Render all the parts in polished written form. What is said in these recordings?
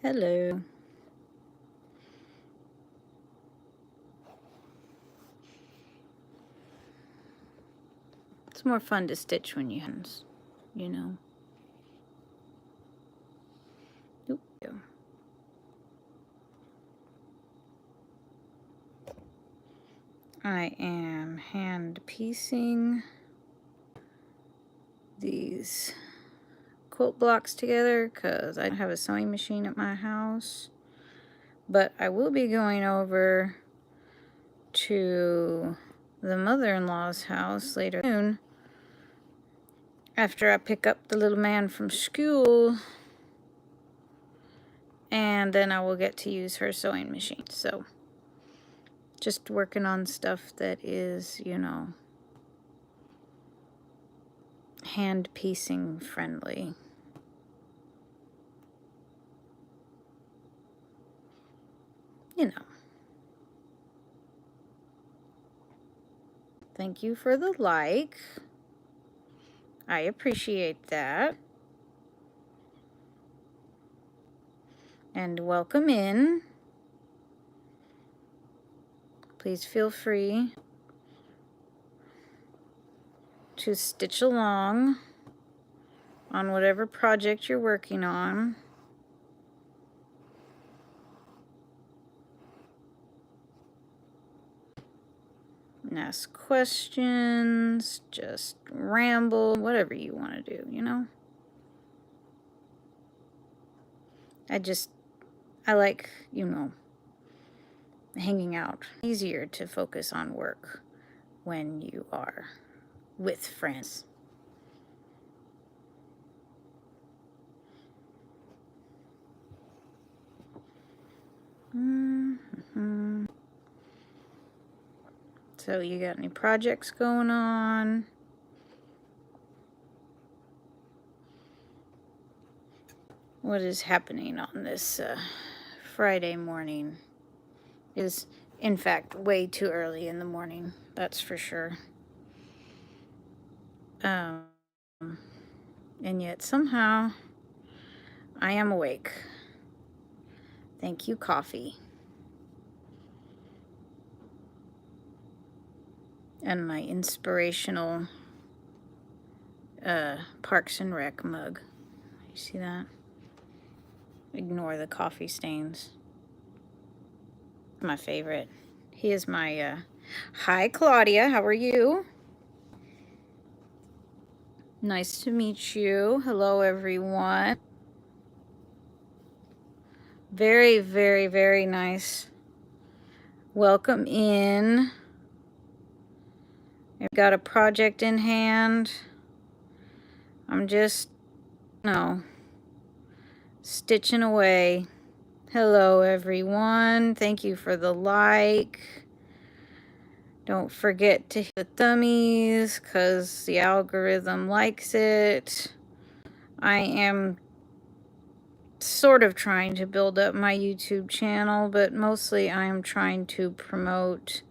Hello. It's more fun to stitch when you hands, you know. Oop. I am hand piecing these quilt blocks together because I don't have a sewing machine at my house. But I will be going over to the mother-in-law's house later soon after I pick up the little man from school, and then I will get to use her sewing machine. So just working on stuff that is, you know, hand piecing friendly. You know. Thank you for the like. I appreciate that. And welcome in. Please feel free to stitch along on whatever project you're working on. And ask questions, just ramble, whatever you want to do, you know? I like, you know, hanging out. Easier to focus on work when you are with friends. So you got any projects going on? What is happening on this Friday morning? It is, in fact, way too early in the morning, that's for sure. And yet somehow I am awake. Thank you, coffee. And my inspirational Parks and Rec mug. You see that? Ignore the coffee stains. My favorite. He is my, hi Claudia, how are you? Nice to meet you. Hello everyone. Very, very, very nice. Welcome in. I've got a project in hand. I'm just, you know, stitching away. Hello everyone. Thank you for the like. Don't forget to hit the thummies because the algorithm likes it. I am sort of trying to build up my YouTube channel, but mostly I am trying to promote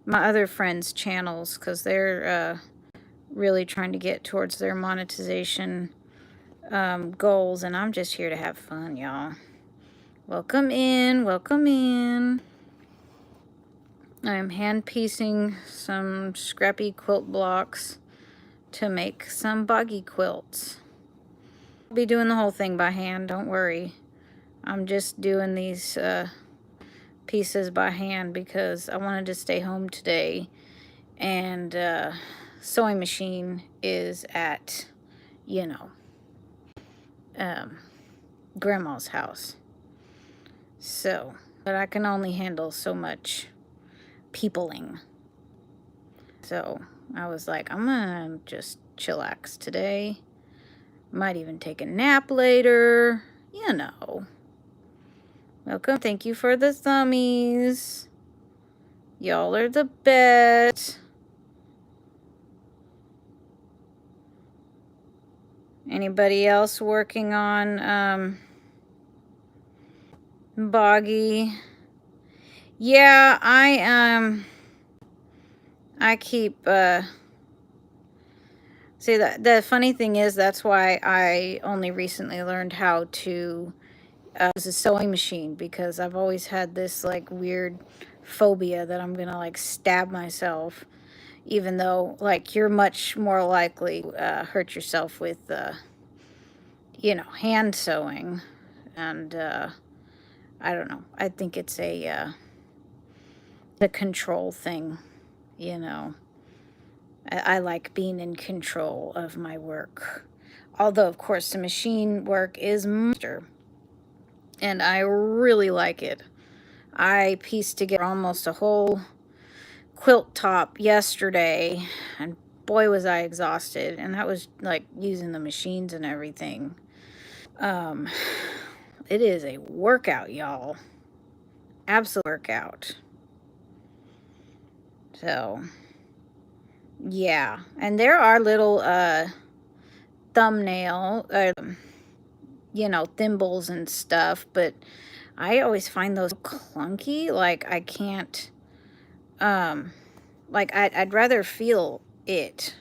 my other friends' channels because they're really trying to get towards their monetization goals, and I'm just here to have fun, y'all. Welcome in, welcome in. I'm hand piecing some scrappy quilt blocks to make some boggy quilts. I'll be doing the whole thing by hand, don't worry. I'm just doing these pieces by hand because I wanted to stay home today, and sewing machine is at, you know, grandma's house. So, but I can only handle so much peopling. So I was like, I'm gonna just chillax today. Might even take a nap later, you know. Welcome, thank you for the thummies. Y'all are the best. Anybody else working on boggy? Yeah, I keep See, the funny thing is, that's why I only recently learned how to use a sewing machine, because I've always had this like weird phobia that I'm gonna like stab myself, even though like you're much more likely to hurt yourself with you know, hand sewing. And I don't know, I think it's a control thing, you know. I like being in control of my work, although of course the machine work is monster, and I really like it. I pieced together almost a whole quilt top yesterday, and boy was I exhausted, and that was like using the machines and everything. um it is a workout, y'all. Absolute workout. So yeah, and there are little thumbnail you know, thimbles and stuff, but I always find those clunky. Like I can't like I'd rather feel it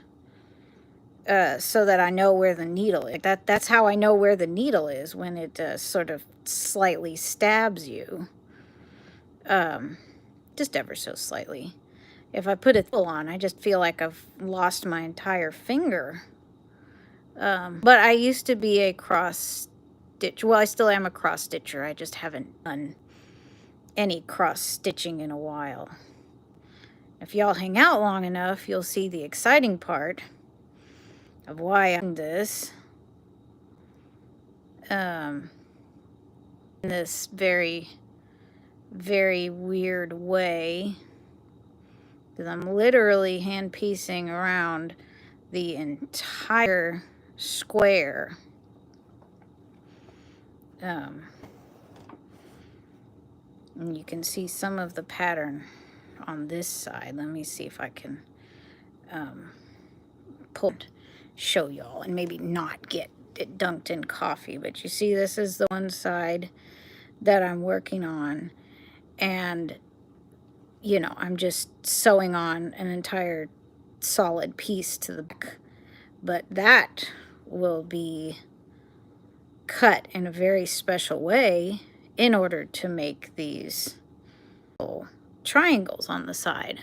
so that I know where the needle is. That's how I know where the needle is, when it sort of slightly stabs you. Just ever so slightly. If I put a thimble on, I just feel like I've lost my entire finger. But I used to be a cross stitch. Well, I still am a cross stitcher. I just haven't done any cross stitching in a while. If y'all hang out long enough, you'll see the exciting part of why I'm doing this. In this very, very weird way, because I'm literally hand piecing around the entire square. And you can see some of the pattern on this side. Let me see if I can show y'all and maybe not get it dunked in coffee. But you see, this is the one side that I'm working on, and you know, I'm just sewing on an entire solid piece to the back, but that will be cut in a very special way in order to make these little triangles on the side.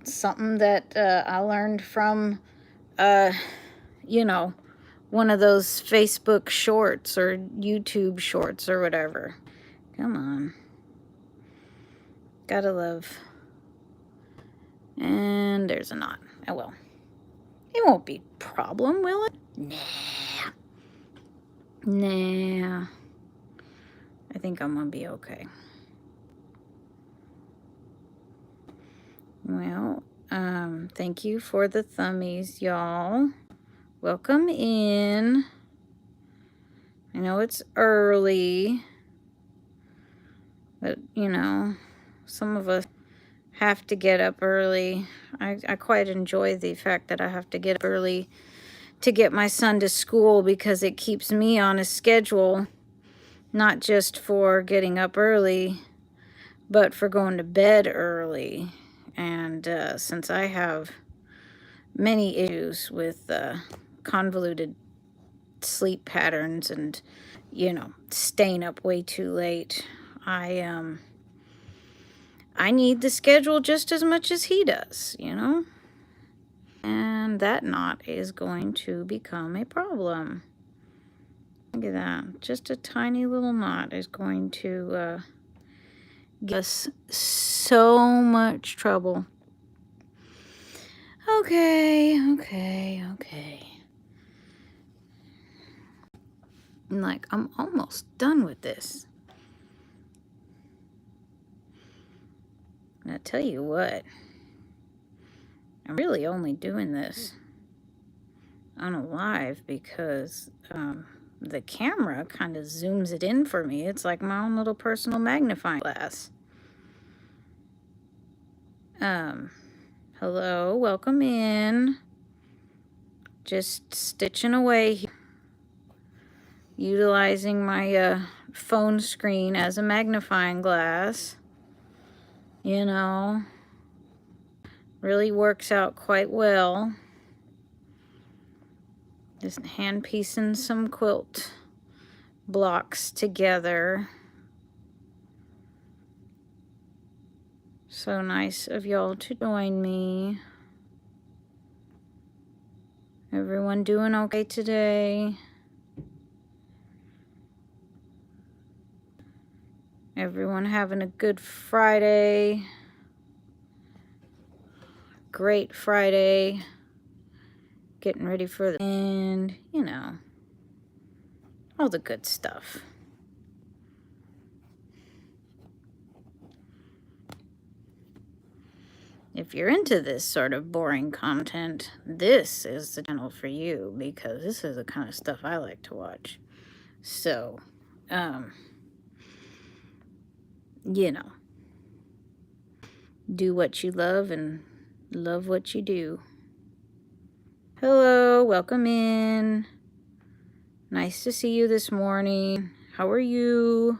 Something that I learned from you know, one of those Facebook shorts or YouTube shorts or whatever. Come on. Gotta love. And there's a knot. Oh well. It won't be a problem, will it? Nah. Nah. I think I'm gonna be okay. Well, thank you for the thummies, y'all. Welcome in. I know it's early, but you know, some of us have to get up early. I quite enjoy the fact that I have to get up early to get my son to school, because it keeps me on a schedule, not just for getting up early, but for going to bed early. And since I have many issues with convoluted sleep patterns and, you know, staying up way too late, I need the schedule just as much as he does, you know? And that knot is going to become a problem. Look at that. Just a tiny little knot is going to give us so much trouble. Okay. Like, I'm almost done with this. And I tell you what, I'm really only doing this on a live because the camera kind of zooms it in for me. It's like my own little personal magnifying glass. Hello, welcome in. Just stitching away here, utilizing my phone screen as a magnifying glass. You know, Really works out quite well. Just hand piecing some quilt blocks together. So nice of y'all to join me. Everyone doing okay today? Everyone having a good Friday? Great Friday. Getting ready for the end, you know, all the good stuff. If you're into this sort of boring content, this is the channel for you, because this is the kind of stuff I like to watch. So, you know, do what you love and love what you do. Hello, welcome in. Nice to see you this morning. How are you?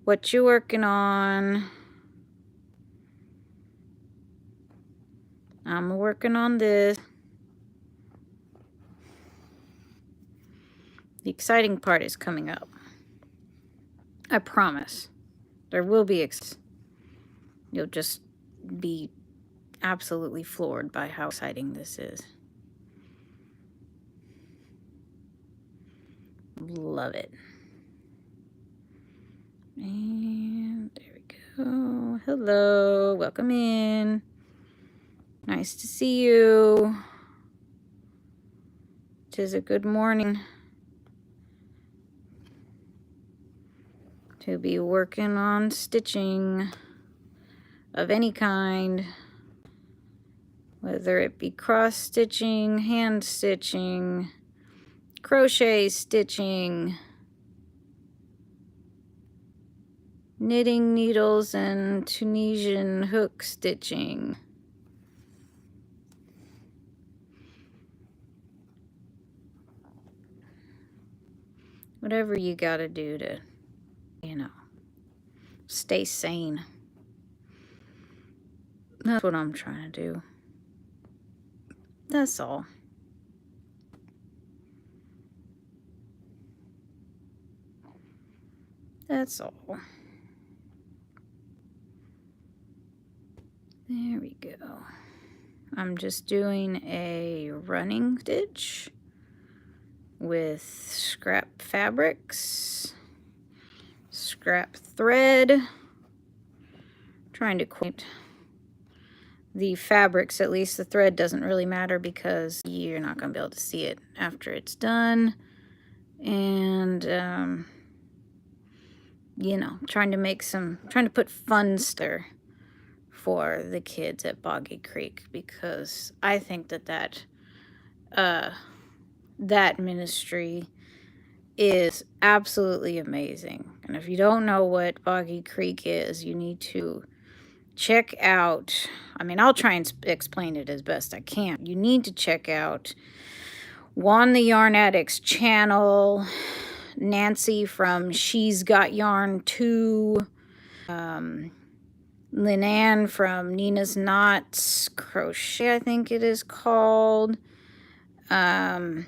What you working on? I'm working on this. The exciting part is coming up. I promise. There will be you'll just be absolutely floored by how exciting this is. Love it. And there we go. Hello, welcome in. Nice to see you. 'Tis a good morning to be working on stitching of any kind, whether it be cross stitching, hand stitching, crochet stitching, knitting needles and Tunisian hook stitching. Whatever you gotta do to, you know, stay sane. That's what I'm trying to do. That's all. That's all. There we go. I'm just doing a running stitch with scrap fabrics, scrap thread. Trying to quit the fabrics, at least. The thread doesn't really matter because you're not going to be able to see it after it's done. And you know, trying to put fun stuff for the kids at Boggy Creek, because I think that ministry is absolutely amazing. And if you don't know what Boggy Creek is, you need to check out, I mean, I'll try and explain it as best I can. You need to check out Juan the Yarn Addict's channel, Nancy from She's Got Yarn Too, Linan from Nina's Knots Crochet, I think it is called. And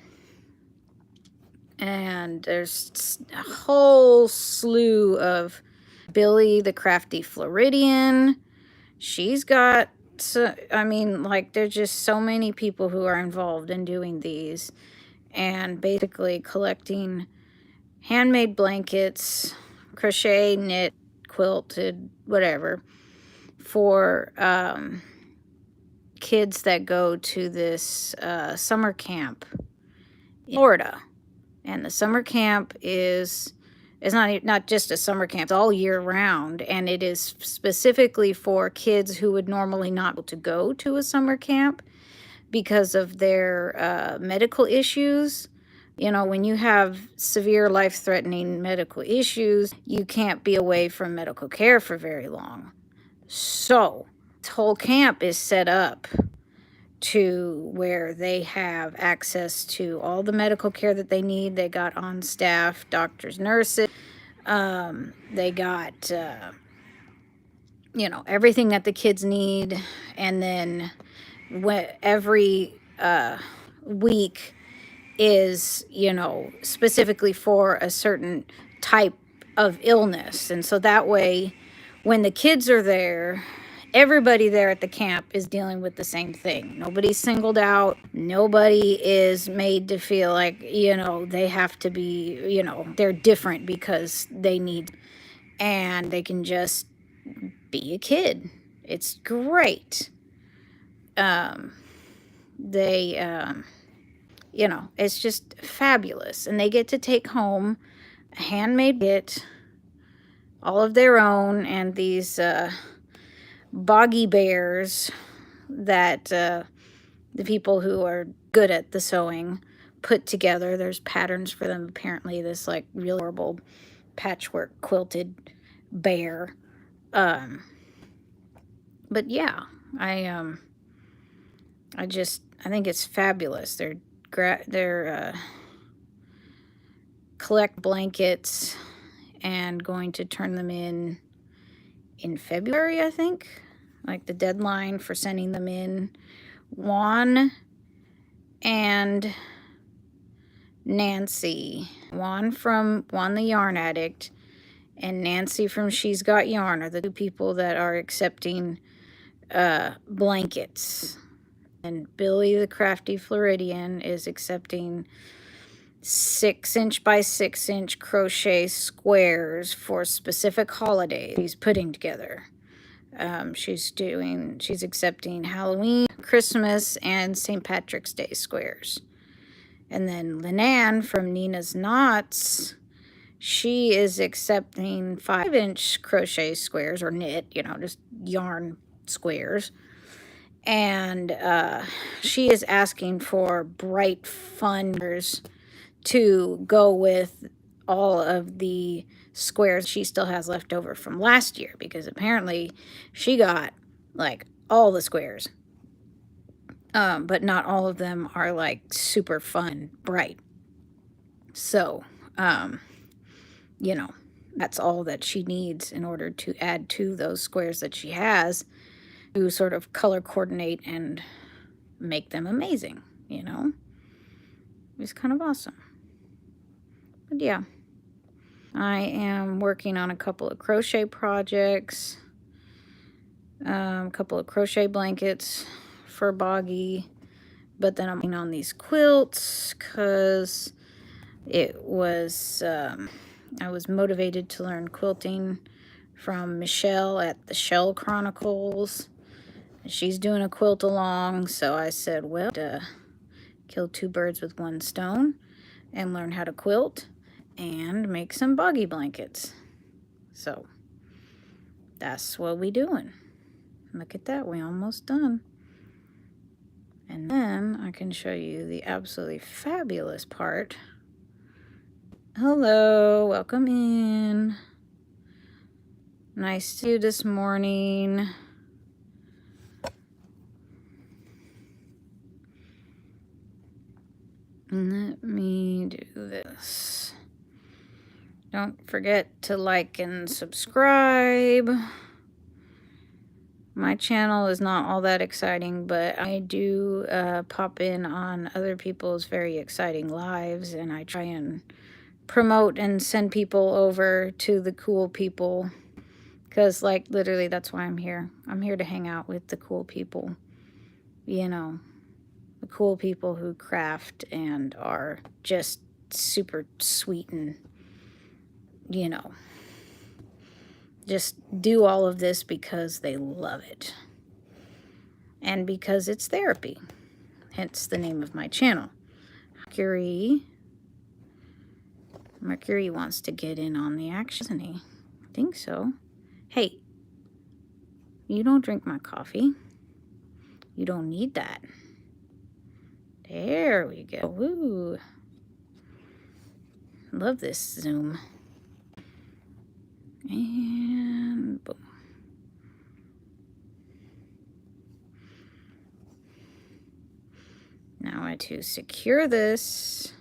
there's a whole slew of Billy the Crafty Floridian. She's got, I mean, like, there's just so many people who are involved in doing these and basically collecting handmade blankets, crochet, knit, quilted, whatever, for kids that go to this summer camp in Florida. And the summer camp is not just a summer camp, it's all year round, and it is specifically for kids who would normally not be able to go to a summer camp because of their medical issues. You know, when you have severe life-threatening medical issues, you can't be away from medical care for very long. So this whole camp is set up to where they have access to all the medical care that they need. They got on staff doctors, nurses. They got you know, everything that the kids need. And then every week is, you know, specifically for a certain type of illness. And so that way, when the kids are there, everybody there at the camp is dealing with the same thing. Nobody's singled out. Nobody is made to feel like, you know, they have to be, you know, they're different because they need, and they can just be a kid. It's great. They, you know, it's just fabulous. And they get to take home a handmade kit, all of their own, and these boggy bears that the people who are good at the sewing put together. There's patterns for them, apparently. This like real horrible patchwork quilted bear. But yeah, I think it's fabulous. They're collect blankets and going to turn them in February, I think. Like the deadline for sending them in. Juan and Nancy. Juan the Yarn Addict and Nancy from She's Got Yarn are the two people that are accepting blankets. And Billy the Crafty Floridian is accepting 6-inch by 6-inch crochet squares for specific holidays he's putting together. She's accepting Halloween, Christmas, and St. Patrick's Day squares. And then Linan from Nina's Knots, she is accepting 5-inch crochet squares, or knit, you know, just yarn squares. And she is asking for bright fun to go with all of the squares she still has left over from last year, because apparently she got like all the squares, but not all of them are like super fun, bright. So you know, that's all that she needs in order to add to those squares that she has to sort of color coordinate and make them amazing, you know. It's kind of awesome. But yeah, I am working on a couple of crochet projects, a couple of crochet blankets for Boggy, but then I'm working on these quilts because it was, I was motivated to learn quilting from Michelle at the Shell Chronicles. She's doing a quilt along, so I said, well, kill two birds with one stone and learn how to quilt and make some Boggy blankets. So that's what we doing. Look at that, we almost done. And then I can show you the absolutely fabulous part. Hello, welcome in. Nice to see you this morning. Let me do this. Don't forget to like and subscribe. My channel is not all that exciting, but I do pop in on other people's very exciting lives, and I try and promote and send people over to the cool people, because like literally that's why I'm here. I'm here to hang out with the cool people, you know, the cool people who craft and are just super sweet and, you know, just do all of this because they love it and because it's therapy, hence the name of my channel. Mercury wants to get in on the action, doesn't he? I think so. Hey, you don't drink my coffee. You don't need that. There we go. Woo. Love this zoom. And boom. Now I have to secure this.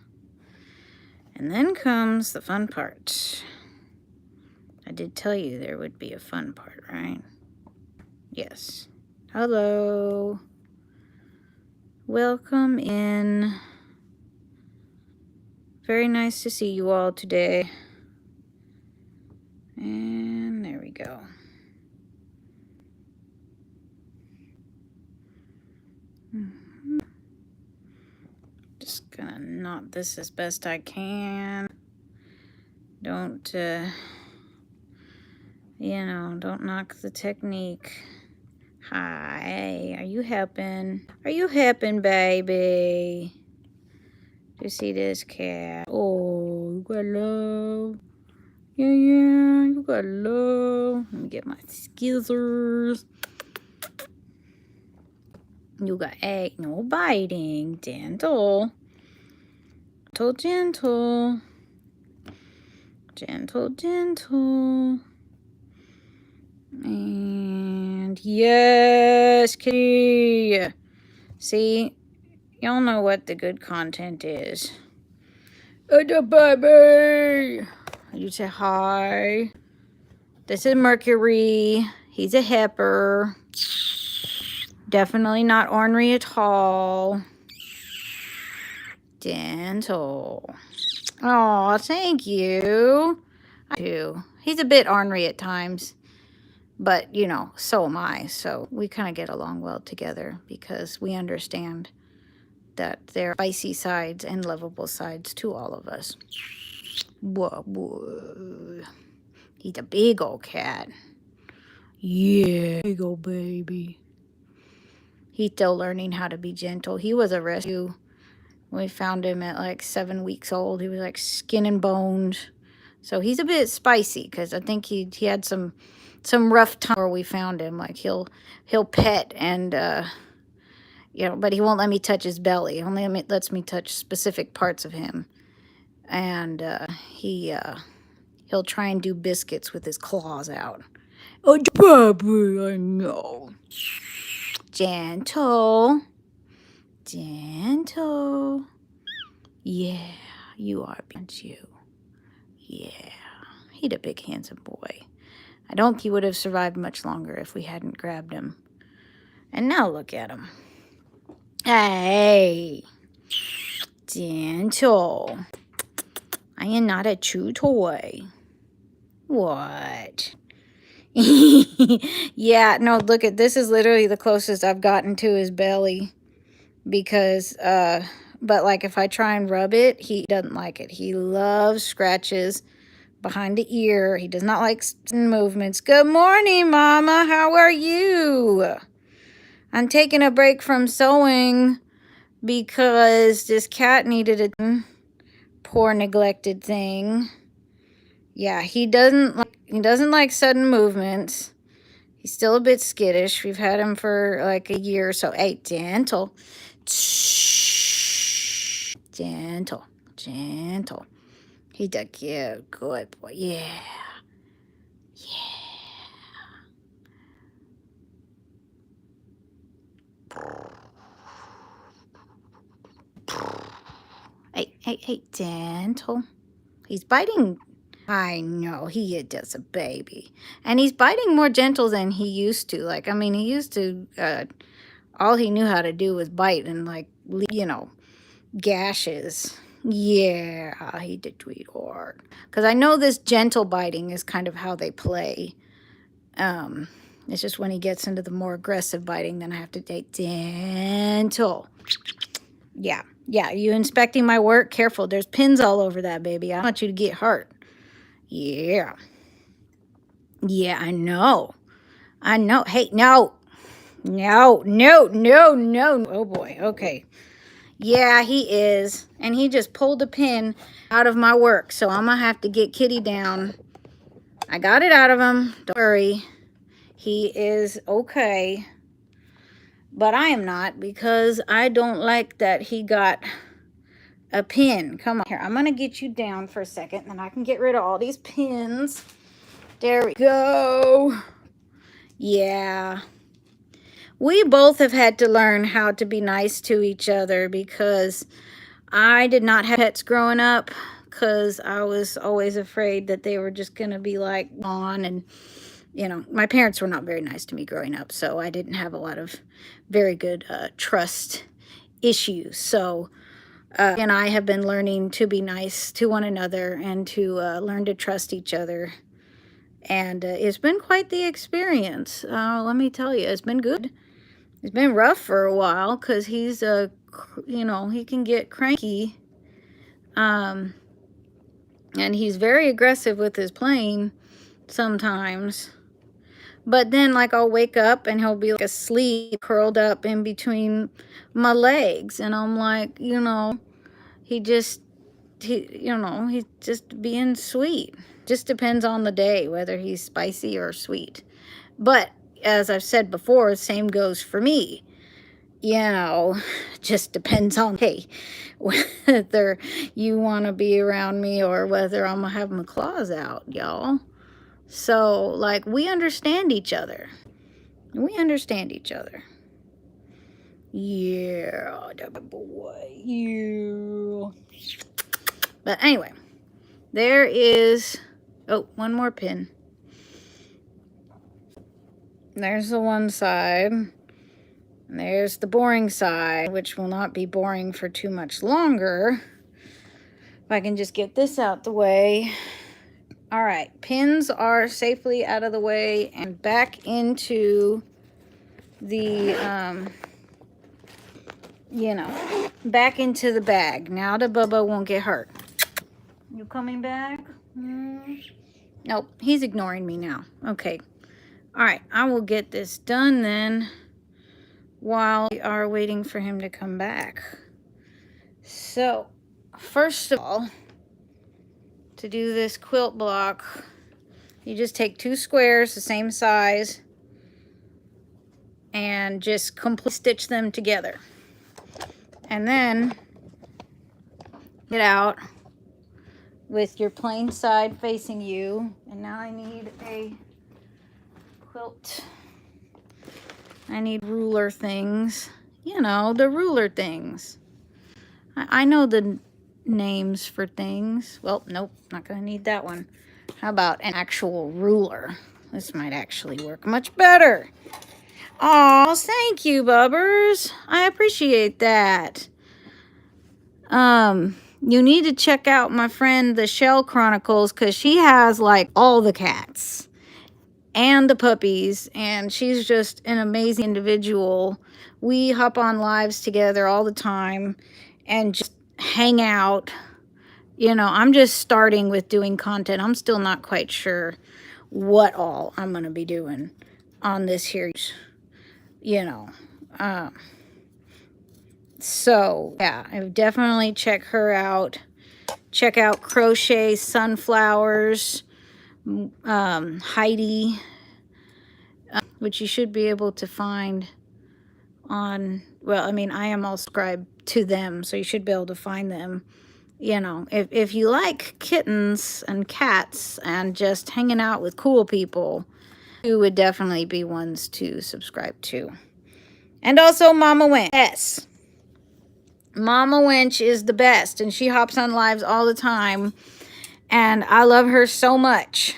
And then comes the fun part. I did tell you there would be a fun part, right? Yes. Hello. Welcome in. Very nice to see you all today. And there we go. Just gonna knot this as best I can. Don't, don't knock the technique. Hi, are you helping? Are you helping, baby? Do you see this cat? Oh, you got love. Yeah, you got love. Let me get my scissors. You got egg, no biting, gentle. Gentle. And yes, kitty. See, y'all know what the good content is. The baby. You say hi. This is Mercury. He's a hipper. Definitely not ornery at all. Gentle. Oh, thank you. I do. He's a bit ornery at times, but so am I. So we kind of get along well together because we understand that there are spicy sides and lovable sides to all of us. Whoa, whoa. He's a big old cat. Yeah, big old baby. He's still learning how to be gentle. He was a rescue. We found him at like 7 weeks old. He was like skin and bones. So he's a bit spicy because I think he had some rough time where we found him. Like he'll pet and but he won't let me touch his belly. He only lets me touch specific parts of him. And he'll try and do biscuits with his claws out. Oh, Bobby, I know. Gentle. Gentle. Yeah, you are, aren't you? Yeah, he's a big, handsome boy. I don't think he would have survived much longer if we hadn't grabbed him. And now look at him. Hey, gentle. I am not a chew toy. What? Yeah, no, look at this is literally the closest I've gotten to his belly. Because, but like if I try and rub it, he doesn't like it. He loves scratches behind the ear. He does not like movements. Good morning, Mama. How are you? I'm taking a break from sewing because this cat needed a poor neglected thing. Yeah, he doesn't like sudden movements. He's still a bit skittish. We've had him for like a year or so. Hey, gentle. Gentle. Gentle. He's a cute, good boy. Yeah. Hey, gentle. He's biting. I know, he is just a baby. And he's biting more gentle than he used to. Like, I mean, he used to, all he knew how to do was bite and, like, gashes. Yeah, he did tweet hard. Because I know this gentle biting is kind of how they play. It's just when he gets into the more aggressive biting, then I have to take gentle. Yeah, you inspecting my work? Careful, there's pins all over that, baby. I don't want you to get hurt. Yeah. Yeah, I know. Hey, no. No. Oh, boy. Okay. Yeah, he is. And he just pulled a pin out of my work. So I'm going to have to get Kitty down. I got it out of him. Don't worry. He is okay. But I am not because I don't like that he got a pin. Come on. Here, I'm going to get you down for a second. And then I can get rid of all these pins. There we go. Yeah. We both have had to learn how to be nice to each other because I did not have pets growing up because I was always afraid that they were just going to be like gone and you know, my parents were not very nice to me growing up, so I didn't have a lot of very good trust issues. So, and I have been learning to be nice to one another and to learn to trust each other. And it's been quite the experience. Let me tell you, it's been good. It's been rough for a while because he's, you know, he can get cranky. And he's very aggressive with his playing sometimes. But then, like, I'll wake up and he'll be like asleep, curled up in between my legs. And I'm like, you know, you know, he's just being sweet. Just depends on the day, whether he's spicy or sweet. But as I've said before, same goes for me. You know, just depends on, hey, whether you want to be around me or whether I'm going to have my claws out, y'all. So, like, we understand each other. We understand each other. Yeah, boy. Yeah. But anyway, there is, oh, one more pin. There's the one side. And there's the boring side, which will not be boring for too much longer. If I can just get this out the way. All right, pins are safely out of the way and back into the, you know, back into the bag. Now the Bubba won't get hurt. You coming back? Nope, he's ignoring me now. Okay. All right, I will get this done then while we are waiting for him to come back. So, first of all, to do this quilt block, you just take 2 squares the same size and just completely stitch them together. And then get out with your plain side facing you. And now I need a quilt. I need ruler things. You know, the ruler things. I know the names for things. Well, nope, not gonna need that one. How about an actual ruler? This might actually work much better. Oh, thank you, Bubbers. I appreciate that. You need to check out my friend, the Shell Chronicles, because she has, like, all the cats and the puppies, and she's just an amazing individual. We hop on lives together all the time and just hang out. You know, I'm just starting with doing content. I'm still not quite sure what all I'm going to be doing on this here, you know. So, yeah, I would definitely check her out. Check out Crochet Sunflowers, Heidi, which you should be able to find on, well, I mean, I am all subscribed to them, so you should be able to find them. You know, if you like kittens and cats and just hanging out with cool people, you would definitely be ones to subscribe to. And also Mama Wench. Yes. Mama Wench is the best, and she hops on lives all the time, and I love her so much.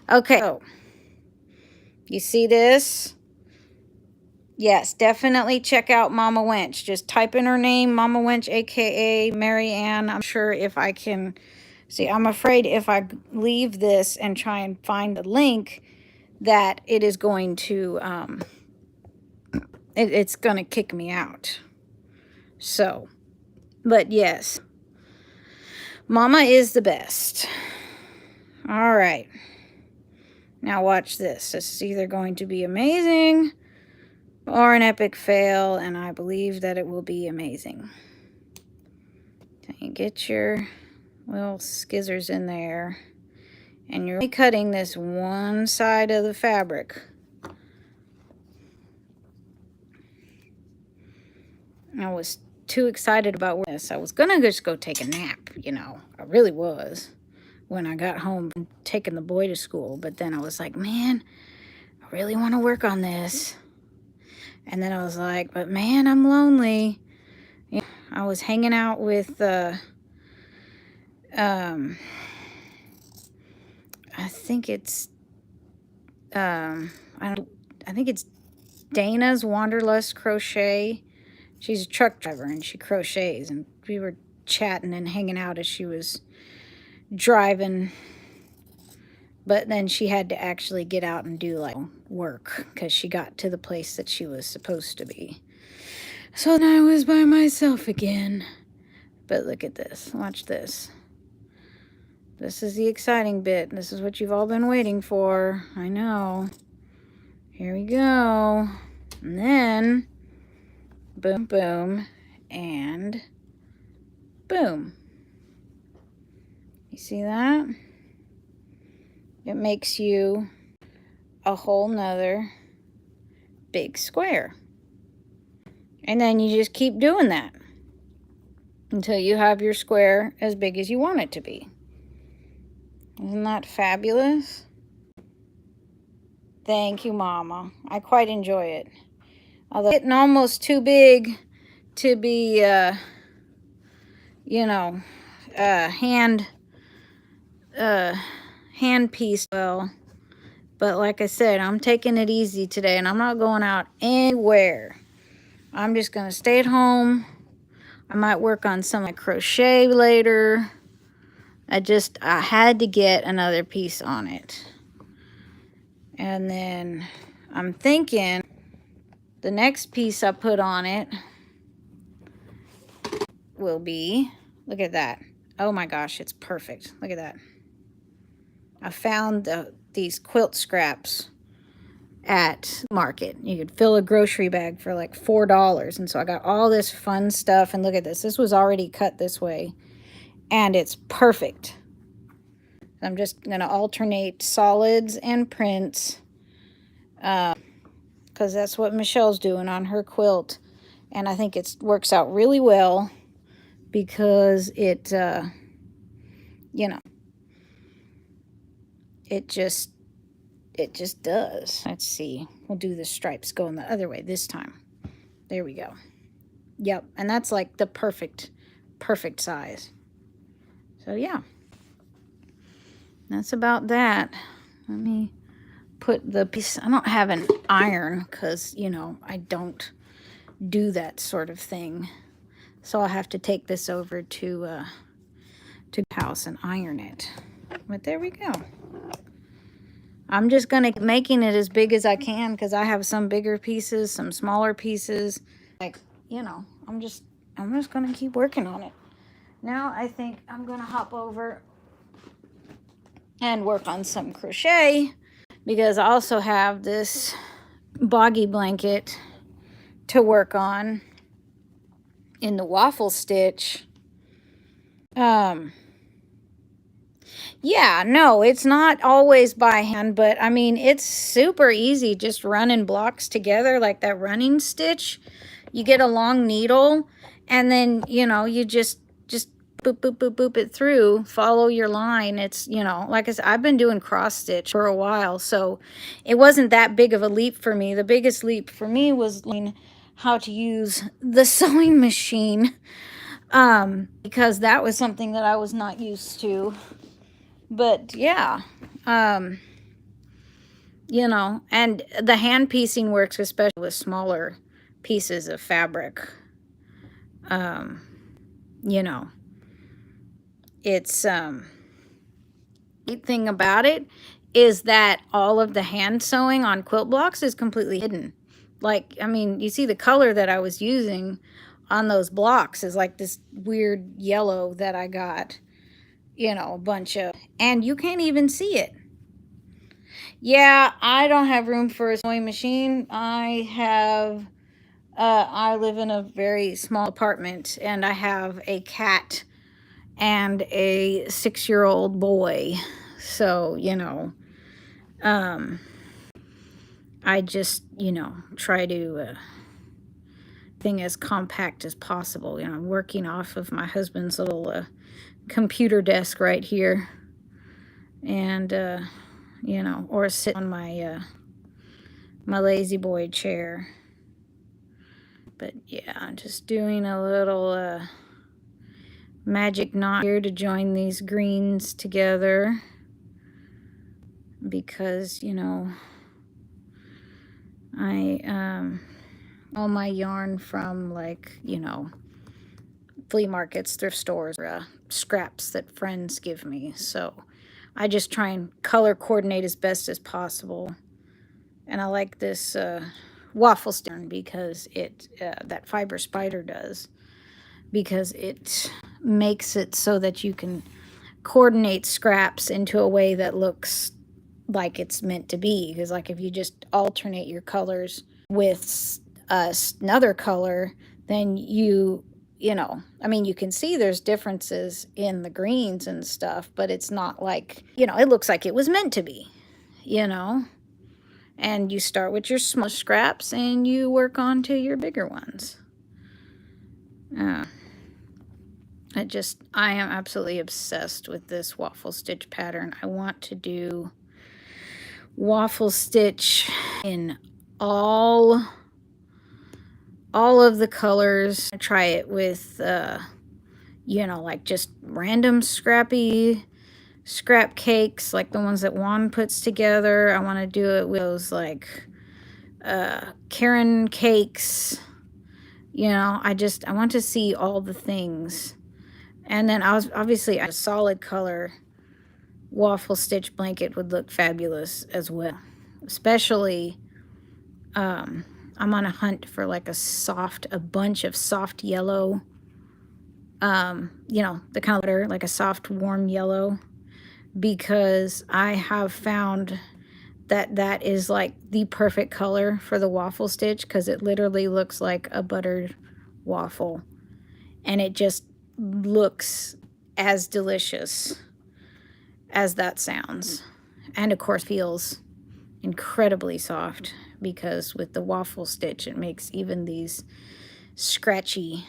Okay, so you see this? Yes, definitely check out Mama Wench. Just type in her name, Mama Wench, aka Mary Ann. I'm sure if I can see, I'm afraid if I leave this and try and find the link that it is going to it's gonna kick me out. So, but yes, Mama is the best. All right, now watch this. This is either going to be amazing or an epic fail, and I believe that it will be amazing. So you get your little skizzers in there, and you're cutting this one side of the fabric. I was too excited about this. I was gonna just go take a nap, you know. I really was when I got home and taking the boy to school, but then I was like, man, I really want to work on this. And then I was like, but man, I'm lonely. You know, I was hanging out with I think it's I think it's Dana's Wanderlust Crochet. She's a truck driver and she crochets, and we were chatting and hanging out as she was driving, but then she had to actually get out and do like work because she got to the place that she was supposed to be. So then I was by myself again. But look at this. Watch this. This is the exciting bit. This is what you've all been waiting for. I know. Here we go. And then boom, boom, and boom. You see that? It makes you a whole nother big square. And then you just keep doing that until you have your square as big as you want it to be. Isn't that fabulous? Thank you, Mama. I quite enjoy it. Although it's getting almost too big to be, you know, hand piece. Well, but like I said, I'm taking it easy today, and I'm not going out anywhere. I'm just gonna stay at home. I might work on some like crochet later. I had to get another piece on it. And then I'm thinking the next piece I put on it will be, look at that. Oh my gosh, it's perfect. Look at that. I found these quilt scraps at market. You could fill a grocery bag for like $4. And so I got all this fun stuff. And look at this. This was already cut this way. And it's perfect. I'm just going to alternate solids and prints. Because that's what Michelle's doing on her quilt. And I think it works out really well. Because it, you know, it just does. Let's see. We'll do the stripes going the other way this time. There we go. Yep. And that's like the perfect size. So yeah. That's about that. Let me put the piece. I don't have an iron because, you know, I don't do that sort of thing. So I'll have to take this over to the house and iron it. But there we go. I'm just going to keep making it as big as I can because I have some bigger pieces, some smaller pieces. Like, you know, I'm just going to keep working on it. Now I think I'm going to hop over and work on some crochet because I also have this boggy blanket to work on in the waffle stitch. Yeah, no, it's not always by hand, but I mean, it's super easy just running blocks together like that running stitch. You get a long needle and then, you know, you just boop, boop, boop, boop it through, follow your line. It's, you know, like I said, I've been doing cross stitch for a while, so it wasn't that big of a leap for me. The biggest leap for me was learning how to use the sewing machine, because that was something that I was not used to. But yeah, you know, and the hand piecing works especially with smaller pieces of fabric. You know, it's the thing about it is that all of the hand sewing on quilt blocks is completely hidden. Like, I mean, you see the color that I was using on those blocks is like this weird yellow that I got, you know, a bunch of, and you can't even see it. Yeah, I don't have room for a sewing machine. I live in a very small apartment and I have a cat and a 6-year-old boy. So, you know, I just, you know, try to thing as compact as possible. You know, I'm working off of my husband's little computer desk right here. And, you know, or sit on my my lazy boy chair. But yeah, I'm just doing a little magic knot here to join these greens together because, you know, I all my yarn from, like, flea markets, thrift stores, scraps that friends give me. So I just try and color coordinate as best as possible. And I like this waffle stone because that fiber spider does, because it makes it so that you can coordinate scraps into a way that looks like it's meant to be. Because, like, if you just alternate your colors with another color, then I mean, you can see there's differences in the greens and stuff, but it's not like, it looks like it was meant to be, you know? And you start with your small scraps and you work on to your bigger ones. I am absolutely obsessed with this waffle stitch pattern. I want to do waffle stitch in all of the colors. I try it with like just random scrappy scrap cakes, like the ones that Juan puts together. I want to do it with those, like, Karen cakes. I want to see all the things. And then obviously a solid color waffle stitch blanket would look fabulous as well. Especially, I'm on a hunt for like a bunch of soft yellow, the kind of like a soft warm yellow, because I have found that is like the perfect color for the waffle stitch, because it literally looks like a buttered waffle, and it just looks as delicious as that sounds, and of course feels incredibly soft, because with the waffle stitch it makes even these scratchier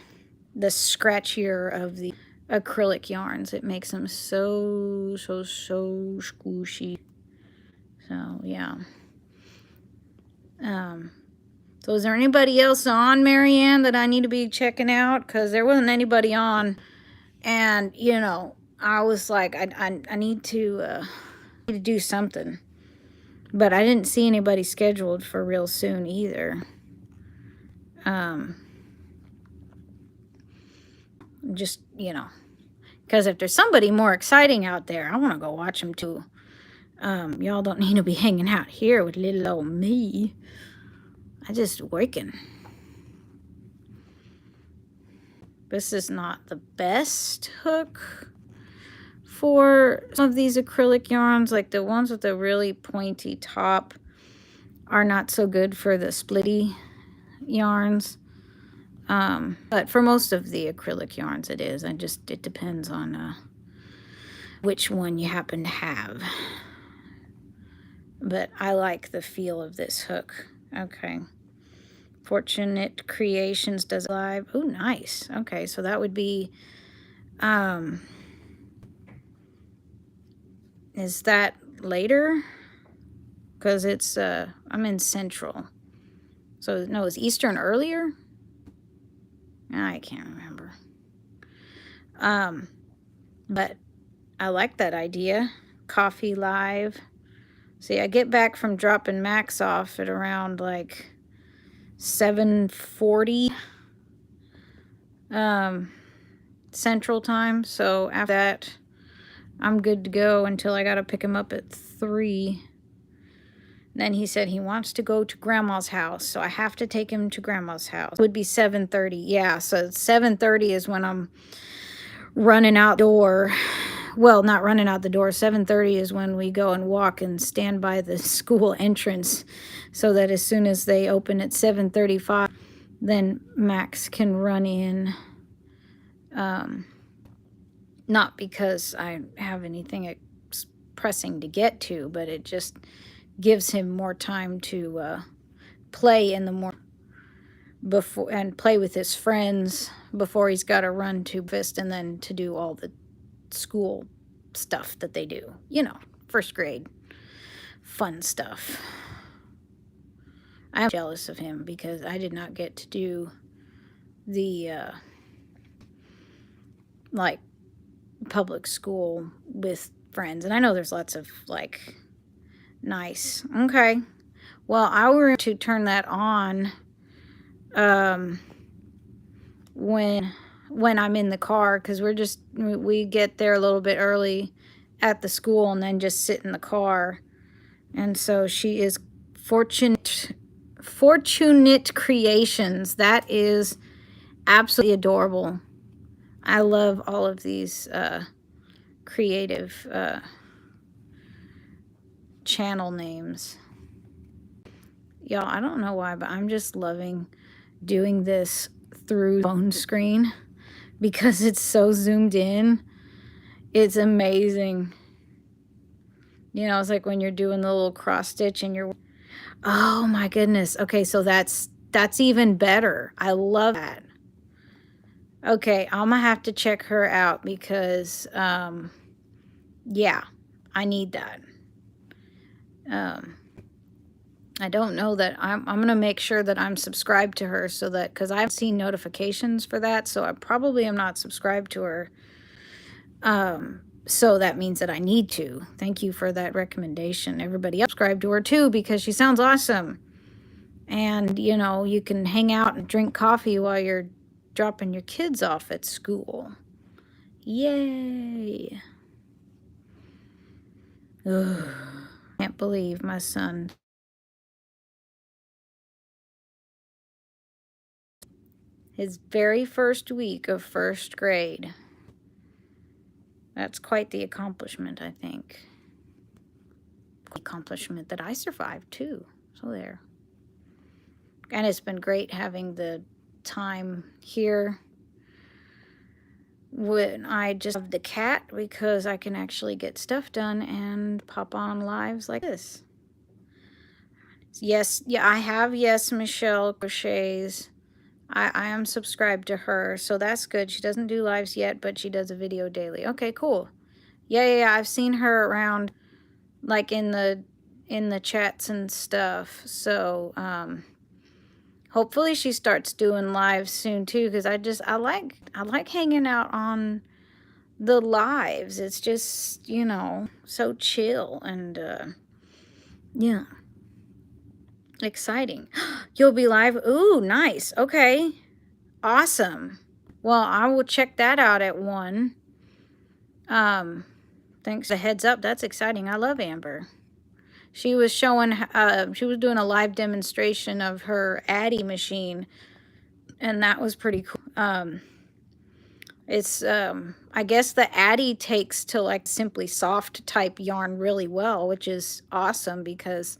of the acrylic yarns, it makes them so squishy. So yeah. So is there anybody else on, Marianne, that I need to be checking out? Because there wasn't anybody on, and I was like, I need to do something, but I didn't see anybody scheduled for real soon either. Just because if there's somebody more exciting out there, I want to go watch them too. Y'all don't need to be hanging out here with little old me. I just working. This is not the best hook for some of these acrylic yarns. Like the ones with the really pointy top are not so good for the splitty yarns. But for most of the acrylic yarns it is. It depends on which one you happen to have. But I like the feel of this hook. Okay. Fortunate Creations does live. Oh, nice. Okay, so that would be, is that later? Because it's, I'm in Central. So, no, is Eastern earlier? I can't remember. But I like that idea. Coffee live. See, I get back from dropping Max off at around like 7:40 Central Time. So after that, I'm good to go until I gotta pick him up at 3. Then he said he wants to go to Grandma's house, so I have to take him to Grandma's house. It would be 7:30. Yeah, so 7:30 is when I'm running out the door. Well, not running out the door. 7:30 is when we go and walk and stand by the school entrance, so that as soon as they open at 7:35, then Max can run in. Not because I have anything pressing to get to, but it just gives him more time to play in the morning before, and play with his friends before he's got to run to breakfast and then to do all the school stuff that they do. First grade fun stuff. I'm jealous of him because I did not get to do the like public school with friends, and I know there's lots of like nice. Okay, Well, I were to turn that on when I'm in the car, because we get there a little bit early at the school and then just sit in the car. And so she is fortunate creations. That is absolutely adorable. I love all of these creative channel names. Y'all, I don't know why, but I'm just loving doing this through phone screen because it's so zoomed in. It's amazing. You know, it's like when you're doing the little cross stitch and you're, oh my goodness. Okay, so that's even better. I love that. Okay, I'm gonna have to check her out because yeah, I need that. I don't know that I'm gonna make sure that I'm subscribed to her, so that, because I've seen notifications for that, so I probably am not subscribed to her. So that means that I need to. Thank you for that recommendation. Everybody else subscribe to her too, because she sounds awesome. And you know, you can hang out and drink coffee while you're dropping your kids off at school. Yay. Ugh. Can't believe my son, his very first week of first grade. That's quite the accomplishment, I think. Accomplishment that I survived too. So there. And it's been great having the time here when I just have the cat, because I can actually get stuff done and pop on lives like this. Yes, yeah, I have. Yes, Michelle Crochets. I am subscribed to her, so that's good. She doesn't do lives yet, but she does a video daily. Okay, cool. Yeah. I've seen her around, like in the chats and stuff. So hopefully she starts doing lives soon too, because I like hanging out on the lives. It's just, you know, so chill and yeah, exciting. You'll be live. Ooh, nice. Okay, awesome. Well, I will check that out at 1. Thanks for the heads up. That's exciting. I love Amber. She was showing, she was doing a live demonstration of her Addy machine, and that was pretty cool. It's, I guess the Addy takes to like Simply Soft type yarn really well, which is awesome, because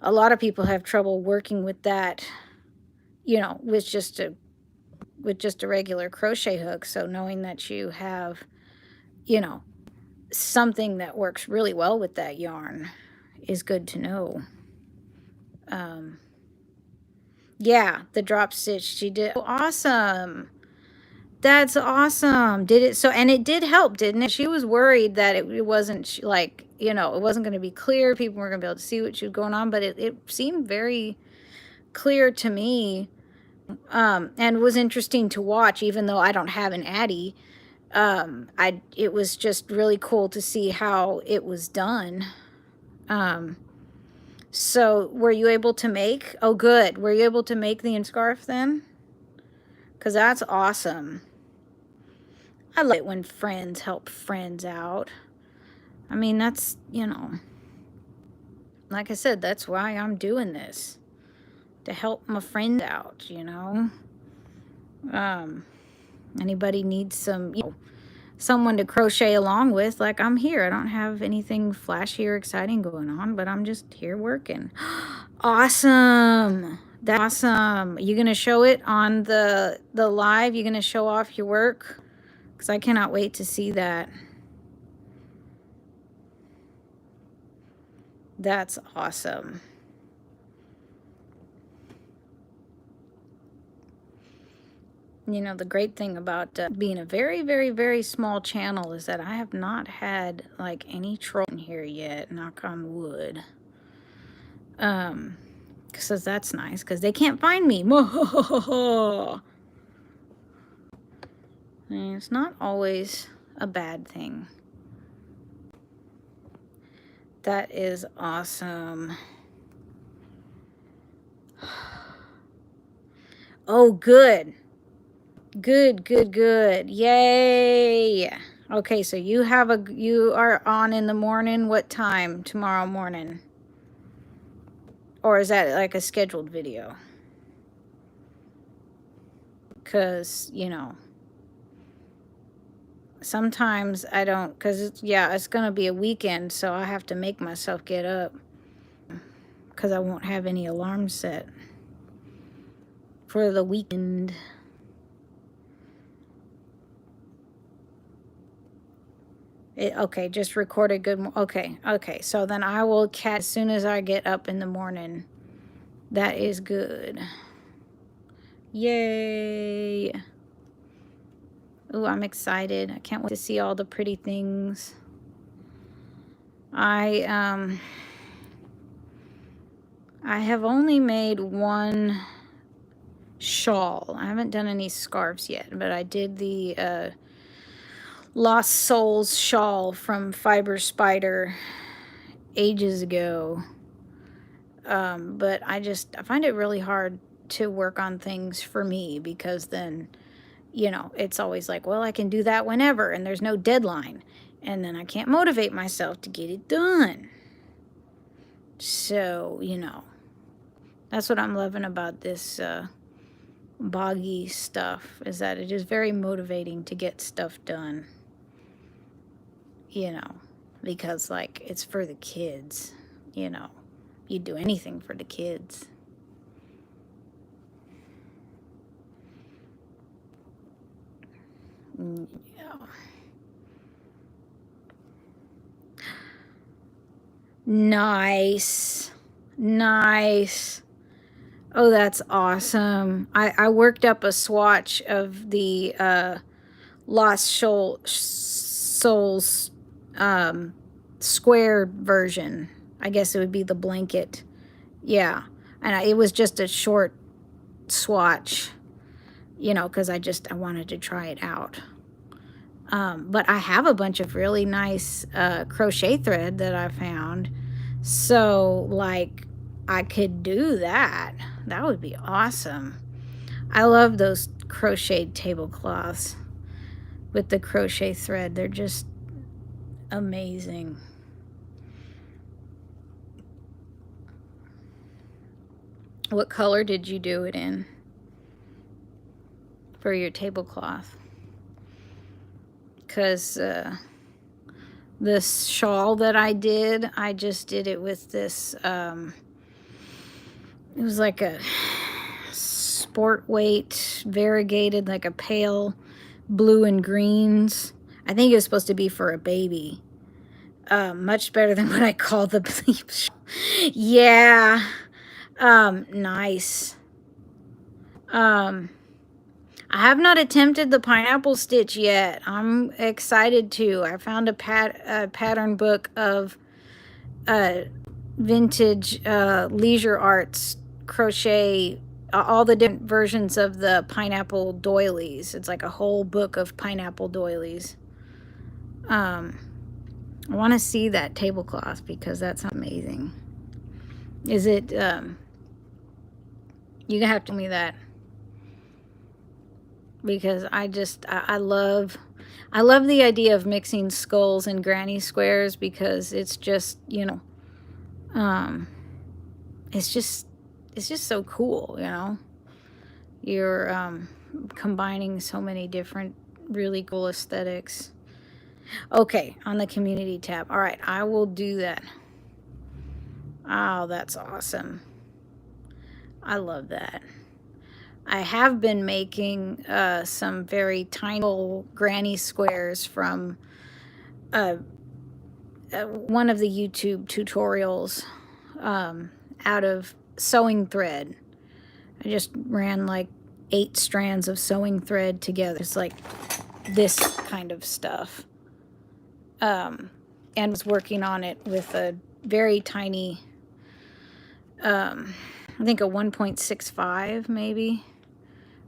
a lot of people have trouble working with that, you know, with just a regular crochet hook. So knowing that you have, you know, something that works really well with that yarn is good to know. Yeah, the drop stitch she did. Oh, awesome. That's awesome. Did it so, and it did help, didn't it? She was worried that it wasn't like, you know, it wasn't going to be clear. People weren't going to be able to see what she was going on, but it seemed very clear to me. And was interesting to watch, even though I don't have an Addy. It was just really cool to see how it was done. So were you able to make, oh good, were you able to make the scarf then? Because that's awesome. I love it when friends help friends out. I mean, that's, you know, like I said, that's why I'm doing this, to help my friends out, you know. Anybody needs some, you know, someone to crochet along with, like, I'm here. I don't have anything flashy or exciting going on, but I'm just here working. Awesome. That's awesome. You gonna show it on the live? You gonna show off your work? Because I cannot wait to see that. That's awesome. You know, the great thing about being a very, very, very small channel is that I have not had like any troll in here yet, knock on wood. Because that's nice, because they can't find me. And it's not always a bad thing. That is awesome. Oh, good. Good, good, good. Yay. Okay, so you are on in the morning. What time tomorrow morning? Or is that like a scheduled video? Because, sometimes I don't, because it's going to be a weekend, so I have to make myself get up because I won't have any alarm set for the weekend. Okay, just recorded good. Okay, so then I will catch as soon as I get up in the morning. That is good. Yay. Ooh, I'm excited. I can't wait to see all the pretty things. I have only made one shawl. I haven't done any scarves yet, but I did the Lost Souls shawl from Fiber Spider ages ago. But I find it really hard to work on things for me because then, it's always like, well, I can do that whenever and there's no deadline. And then I can't motivate myself to get it done. So, that's what I'm loving about this boggy stuff, is that it is very motivating to get stuff done. Because like it's for the kids, you'd do anything for the kids. Yeah. Nice. Nice. Oh, that's awesome. I worked up a swatch of the Lost Souls square version. I guess it would be the blanket. Yeah. And it was just a short swatch, because I wanted to try it out. But I have a bunch of really nice crochet thread that I found. So, like, I could do that. That would be awesome. I love those crocheted tablecloths with the crochet thread. They're just amazing. What color did you do it in for your tablecloth? Because this shawl that I just did it with this, it was like a sport weight variegated, like a pale blue and greens. I think it was supposed to be for a baby. Much better than what I call the bleep shawl. Yeah. Nice. I have not attempted the pineapple stitch yet. I'm excited to. I found a pattern book of vintage leisure arts crochet, all the different versions of the pineapple doilies. It's like a whole book of pineapple doilies. I want to see that tablecloth because that's amazing. Is it, you're gonna have to tell me that, because I love the idea of mixing skulls and granny squares, because it's just, it's just so cool, You're combining so many different really cool aesthetics. Okay, on the community tab. All right, I will do that. Oh, that's awesome. I love that. I have been making some very tiny granny squares from one of the YouTube tutorials out of sewing thread. I just ran like 8 strands of sewing thread together. It's like this kind of stuff. And was working on it with a very tiny, I think a 1.65 maybe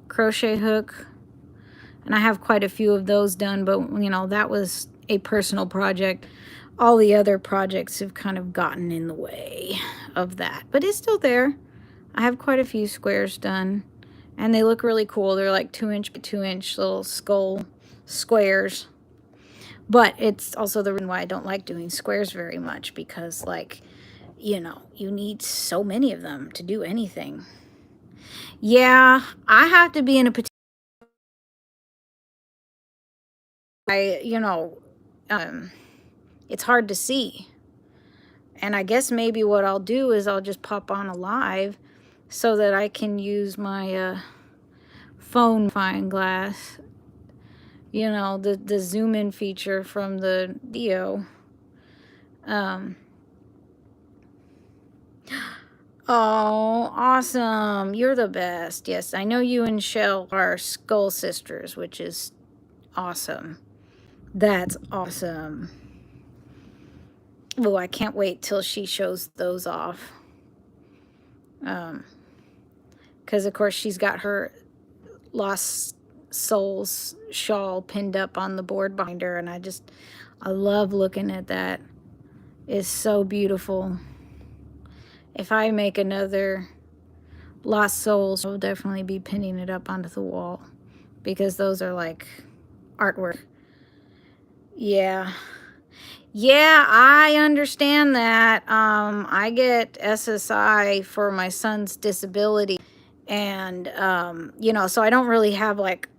crochet hook, and I have quite a few of those done, but that was a personal project. All the other projects have kind of gotten in the way of that, but it's still there. I have quite a few squares done, And they look really cool. They're like 2-inch by 2-inch little skull squares. But it's also the reason why I don't like doing squares very much, because, like, you know, you need so many of them to do anything. Yeah, I have to be in a particular, you know, it's hard to see. And I guess maybe what I'll do is I'll just pop on a live so that I can use my phone magnifying glass, you know, the zoom in feature from the video. Oh, awesome. You're the best. Yes, I know you and Shell are skull sisters, which is awesome. That's awesome. Oh, I can't wait till she shows those off. Because, of course, she's got her Lost Souls shawl pinned up on the board behind her, and I love looking at that. It's so beautiful. If I make another Lost Souls, I'll definitely be pinning it up onto the wall, because those are like artwork. Yeah. Yeah, I understand that. I get SSI for my son's disability, and you know, so I don't really have like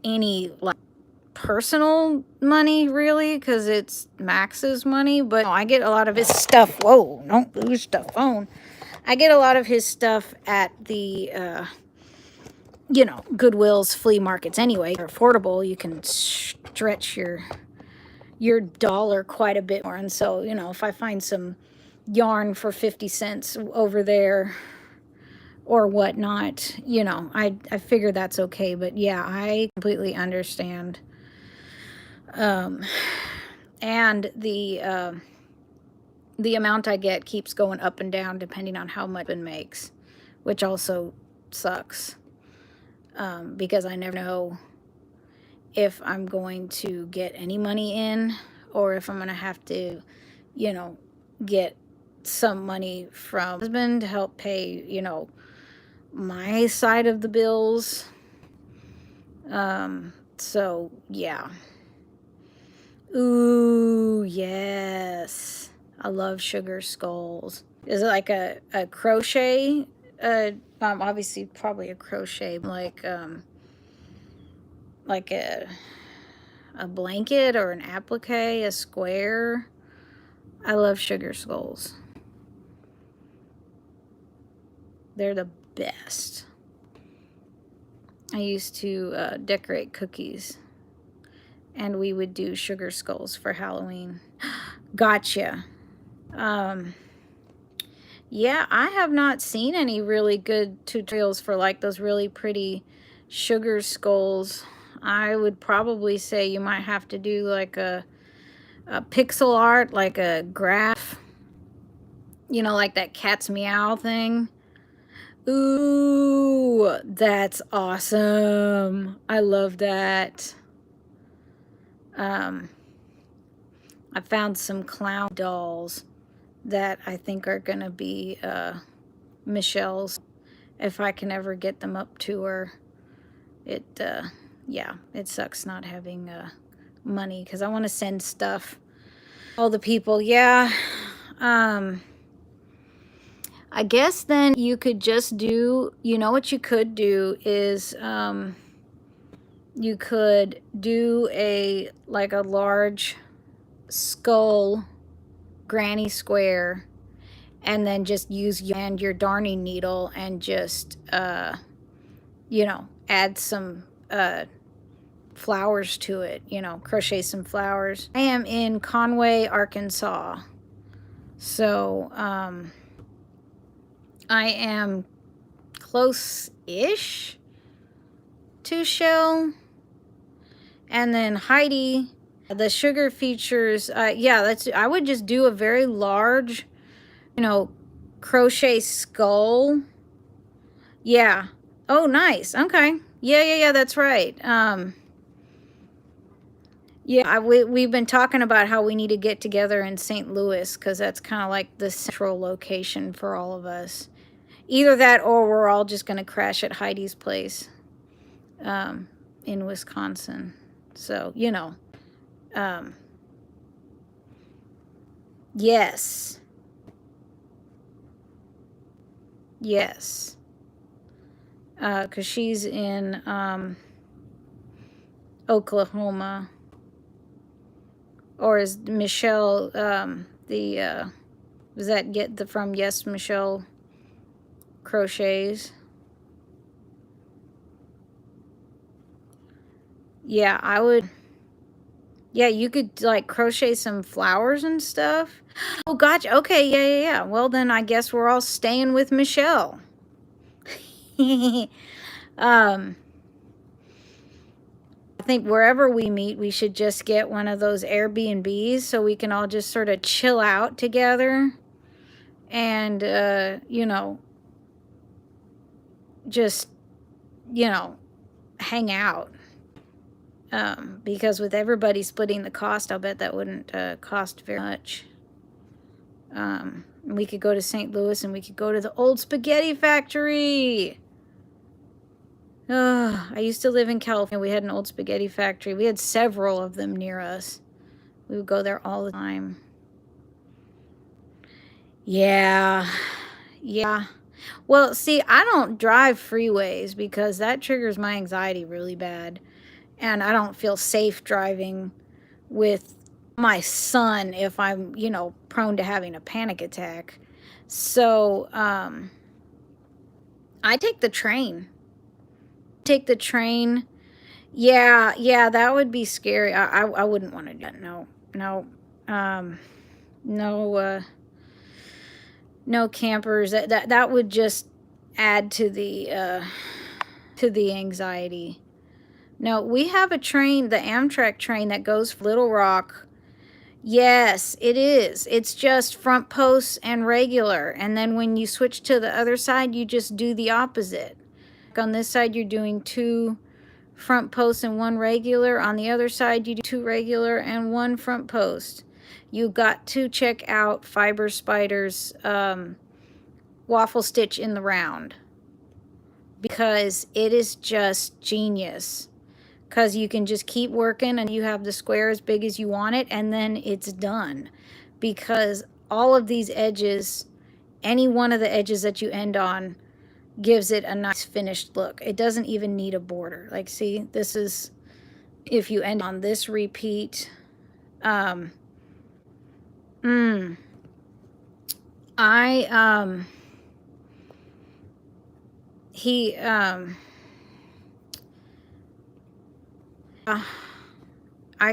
any like personal money really, because it's Max's money, but I get a lot of his stuff. Whoa, don't lose the phone. I get a lot of his stuff at the you know, Goodwill's, flea markets anyway. They're affordable. You can stretch your dollar quite a bit more. And so, you know, if I find some yarn for 50 cents over there or whatnot, you know, I figure that's okay. But yeah, I completely understand. And the amount I get keeps going up and down depending on how much it makes, which also sucks, because I never know if I'm going to get any money in, or if I'm going to have to, you know, get some money from my husband to help pay, you know, my side of the bills. So yeah. Ooh, yes. I love sugar skulls. Is it like a crochet? Obviously probably a crochet, like a blanket or an applique, a square. I love sugar skulls. They're the best. I used to decorate cookies, and we would do sugar skulls for Halloween. Gotcha. Yeah, I have not seen any really good tutorials for like those really pretty sugar skulls. I would probably say you might have to do like a pixel art, like a graph, you know, like that cat's meow thing. Ooh, that's awesome. I love that. I found some clown dolls that I think are gonna be Michelle's, if I can ever get them up to her. Yeah, it sucks not having money, because I want to send stuff all the people. Yeah. I guess then you could just do, you know what you could do is you could do a like a large skull granny square, and then just use your darning needle and just you know, add some flowers to it, you know, crochet some flowers. I am in Conway, Arkansas, so I am close-ish to Shell. And then Heidi, the sugar features, yeah, I would just do a very large, you know, crochet skull. Yeah. Oh, nice. Okay. Yeah, that's right. Yeah, we've been talking about how we need to get together in St. Louis, because that's kind of like the central location for all of us. Either that or we're all just going to crash at Heidi's place in Wisconsin. So, you know, yes. Yes. Because she's in Oklahoma. Or is Michelle does that get the from Yes Michelle Crochets? Yeah, I would. Yeah, you could like crochet some flowers and stuff. Oh, gotcha. Okay, yeah. Well, then I guess we're all staying with Michelle. I think wherever we meet, we should just get one of those Airbnbs so we can all just sort of chill out together and, you know, just, you know, hang out. Because with everybody splitting the cost, I'll bet that wouldn't cost very much. We could go to St. Louis and we could go to the old spaghetti factory. I used to live in California. We had an old spaghetti factory. We had several of them near us. We would go there all the time. Yeah. Well, see, I don't drive freeways because that triggers my anxiety really bad. And I don't feel safe driving with my son if I'm, you know, prone to having a panic attack. So, I take the train. Yeah, that would be scary. I wouldn't want to do that. No. No campers. That would just add to the anxiety. No, we have a train, the Amtrak train that goes from Little Rock. Yes, it is. It's just front posts and regular. And then when you switch to the other side, you just do the opposite. On this side, you're doing 2 front posts and 1 regular. On the other side, you do 2 regular and 1 front post. You got to check out Fiber Spider's waffle stitch in the round because it is just genius. Because you can just keep working and you have the square as big as you want it, and then it's done. Because all of these edges, any one of the edges that you end on gives it a nice finished look. It doesn't even need a border. Like, see, this is, if you end on this repeat, I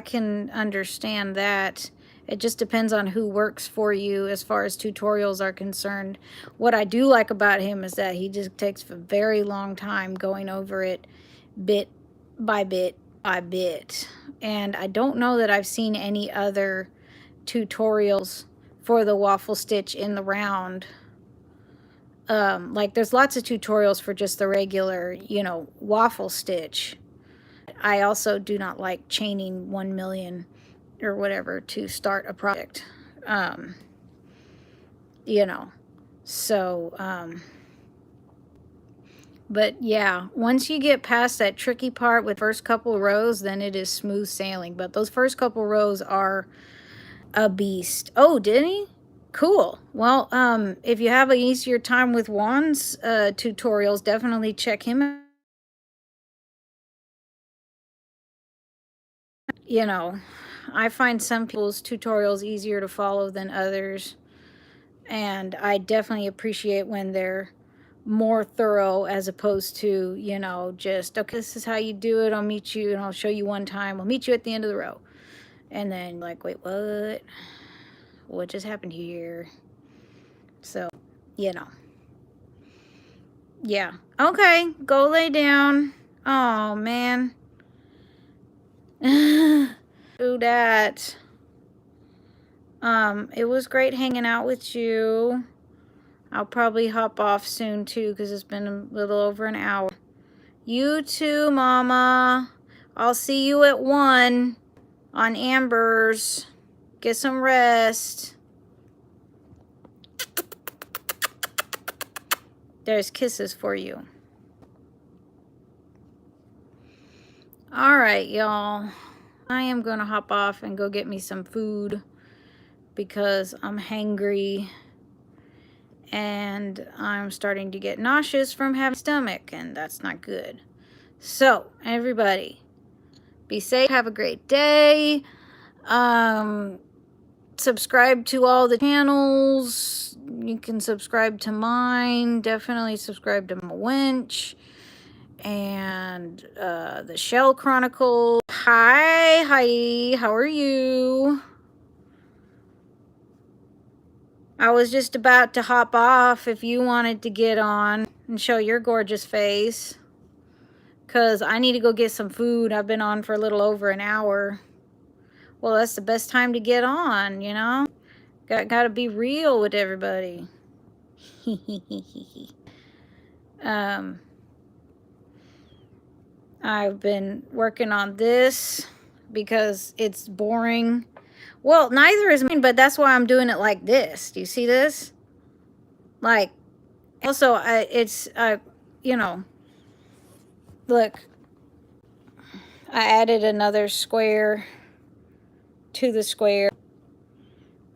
can understand that. It just depends on who works for you as far as tutorials are concerned. What I do like about him is that he just takes a very long time going over it bit by bit by bit. And I don't know that I've seen any other tutorials for the waffle stitch in the round. Like there's lots of tutorials for just the regular, you know, waffle stitch. I also do not like chaining 1 million or whatever to start a project. You know, so, but yeah, once you get past that tricky part with first couple rows, then it is smooth sailing. But those first couple rows are a beast. Oh, did he? Cool. Well, if you have an easier time with Juan's tutorials, definitely check him out. You know, I find some people's tutorials easier to follow than others. And I definitely appreciate when they're more thorough as opposed to, you know, just, okay, this is how you do it. I'll meet you and I'll show you one time. I'll meet you at the end of the row. And then like, wait, what? What just happened here? So, you know. Yeah. Okay, go lay down. Oh, man. Do that. It was great hanging out with you. I'll probably hop off soon too because it's been a little over an hour. You too, Mama. I'll see you at 1 on Amber's. Get some rest. There's kisses for you. All right, y'all. I am going to hop off and go get me some food because I'm hangry and I'm starting to get nauseous from having a stomach, and that's not good. So, everybody, be safe. Have a great day. Subscribe to all the channels. You can subscribe to mine. Definitely subscribe to my winch and the Shell Chronicle. Hi, how are you? I was just about to hop off if you wanted to get on and show your gorgeous face, because I need to go get some food. I've been on for a little over an hour. Well, that's the best time to get on, you know? Gotta be real with everybody. I've been working on this because it's boring. Well, neither is mine, but that's why I'm doing it like this. Do you see this? Like, also, you know, look, I added another square to the square.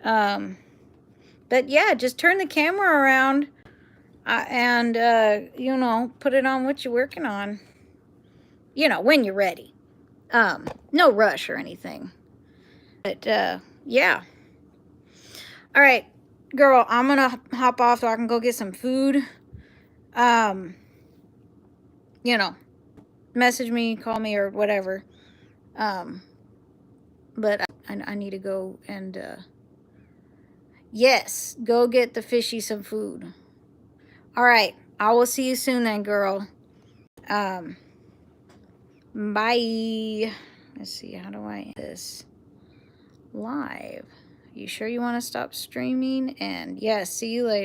But yeah, just turn the camera around and, you know, put it on what you're working on. You know, when you're ready. No rush or anything. But, yeah. All right, girl, I'm going to hop off so I can go get some food. You know, message me, call me, or whatever. But I need to go and, yes, go get the fishy some food. All right, I will see you soon then, girl. Bye. Let's see, how do I end this live? You sure you want to stop streaming? And yeah, see you later.